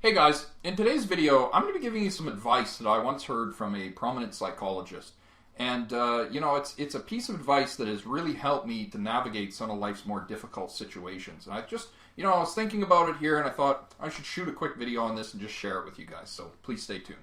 Hey guys, in today's video, I'm going to be giving you some advice that I once heard from a prominent psychologist. And, it's a piece of advice that has really helped me to navigate some of life's more difficult situations. And I just, I was thinking about it here and I thought I should shoot a quick video on this and just share it with you guys. So please stay tuned.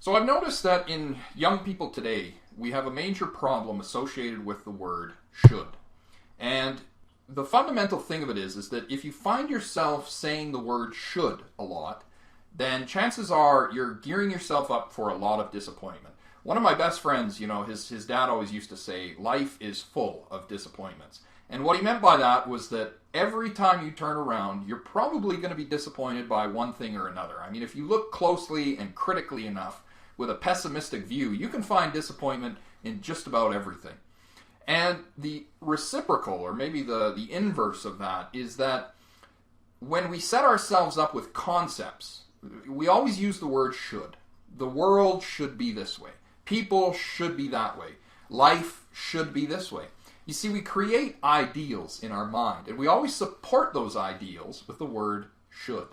So I've noticed that in young people today, we have a major problem associated with the word should. And the fundamental thing of it is that if you find yourself saying the word should a lot, then chances are you're gearing yourself up for a lot of disappointment. One of my best friends, his dad always used to say, life is full of disappointments. And what he meant by that was that every time you turn around, you're probably going to be disappointed by one thing or another. I mean, if you look closely and critically enough, with a pessimistic view, you can find disappointment in just about everything. And the reciprocal, or maybe the inverse of that, is that when we set ourselves up with concepts, we always use the word should. The world should be this way. People should be that way. Life should be this way. You see, we create ideals in our mind, and we always support those ideals with the word should.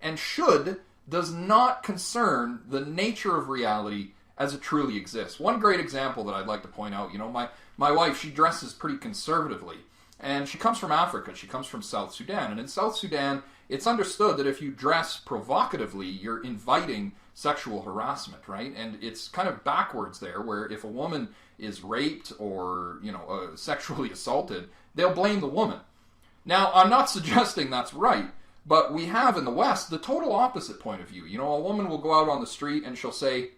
And should does not concern the nature of reality as it truly exists. One great example that I'd like to point out, my wife, she dresses pretty conservatively, and she comes from Africa. She comes from South Sudan, and in South Sudan, it's understood that if you dress provocatively, you're inviting sexual harassment, right? And it's kind of backwards there, where if a woman is raped or, sexually assaulted, they'll blame the woman. Now, I'm not suggesting that's right, but we have in the West the total opposite point of view. A woman will go out on the street and she'll say,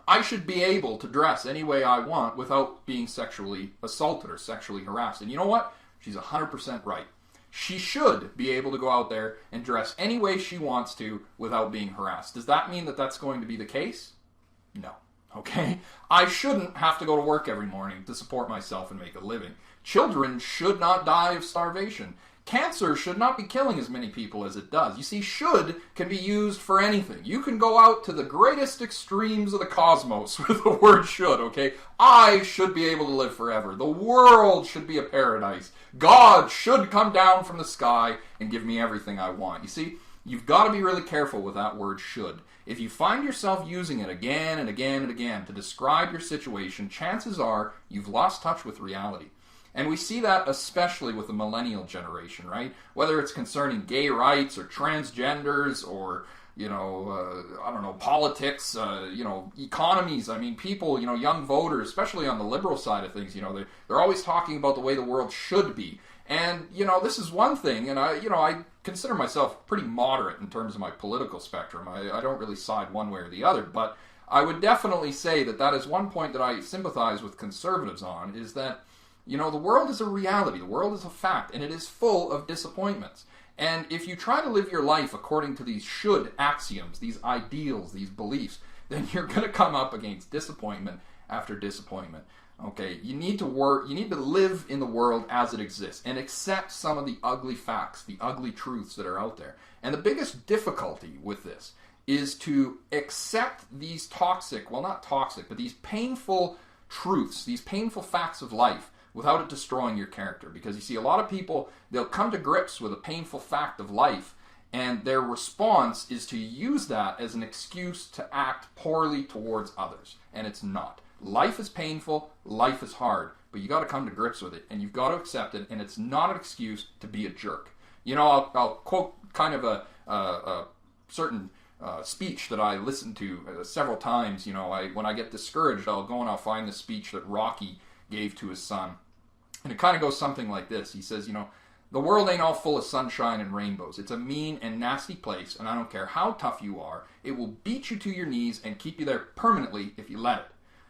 I should be able to dress any way I want without being sexually assaulted or sexually harassed. And you know what? She's 100% right. She should be able to go out there and dress any way she wants to without being harassed. Does that mean that that's going to be the case? No. Okay? I shouldn't have to go to work every morning to support myself and make a living. Children should not die of starvation. Cancer should not be killing as many people as it does. You see, should can be used for anything. You can go out to the greatest extremes of the cosmos with the word should, okay? I should be able to live forever. The world should be a paradise. God should come down from the sky and give me everything I want. You see, you've got to be really careful with that word should. If you find yourself using it again and again and again to describe your situation, chances are you've lost touch with reality. And we see that especially with the millennial generation, right? Whether it's concerning gay rights or transgenders or, politics, economies. I mean, people, young voters, especially on the liberal side of things, they're always talking about the way the world should be. And, this is one thing, and I consider myself pretty moderate in terms of my political spectrum. I don't really side one way or the other, but I would definitely say that is one point that I sympathize with conservatives on, is that the world is a reality, the world is a fact, and it is full of disappointments. And if you try to live your life according to these should axioms, these ideals, these beliefs, then you're going to come up against disappointment after disappointment. Okay, you need to live in the world as it exists and accept some of the ugly facts, the ugly truths that are out there. And the biggest difficulty with this is to accept these these painful truths, these painful facts of life, without it destroying your character. Because you see, a lot of people, they'll come to grips with a painful fact of life, and their response is to use that as an excuse to act poorly towards others. And it's not. Life is painful, life is hard, but you got to come to grips with it, and you've got to accept it, and it's not an excuse to be a jerk. I'll quote kind of a certain speech that I listened to several times. When I get discouraged, I'll go and I'll find the speech that Rocky gave to his son. And it kind of goes something like this. He says, the world ain't all full of sunshine and rainbows. It's a mean and nasty place, and I don't care how tough you are, it will beat you to your knees and keep you there permanently if you let it.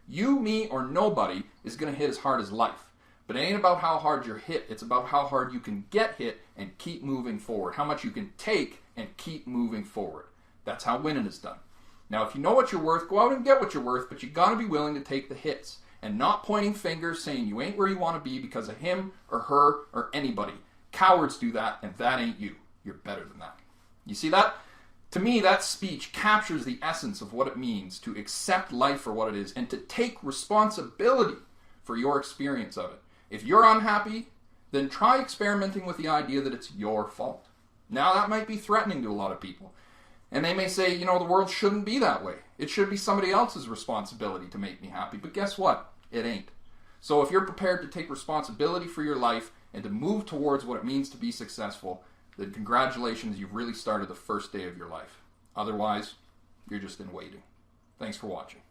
You, me, or nobody is going to hit as hard as life. But it ain't about how hard you're hit. It's about how hard you can get hit and keep moving forward. How much you can take and keep moving forward. That's how winning is done. Now, if you know what you're worth, go out and get what you're worth, but you got to be willing to take the hits. And not pointing fingers saying you ain't where you want to be because of him or her or anybody. Cowards do that, and that ain't you. You're better than that. You see that? To me, that speech captures the essence of what it means to accept life for what it is and to take responsibility for your experience of it. If you're unhappy, then try experimenting with the idea that it's your fault. Now, that might be threatening to a lot of people. And they may say, the world shouldn't be that way. It should be somebody else's responsibility to make me happy. But guess what? It ain't. So if you're prepared to take responsibility for your life and to move towards what it means to be successful, then congratulations, you've really started the first day of your life. Otherwise, you're just in waiting. Thanks for watching.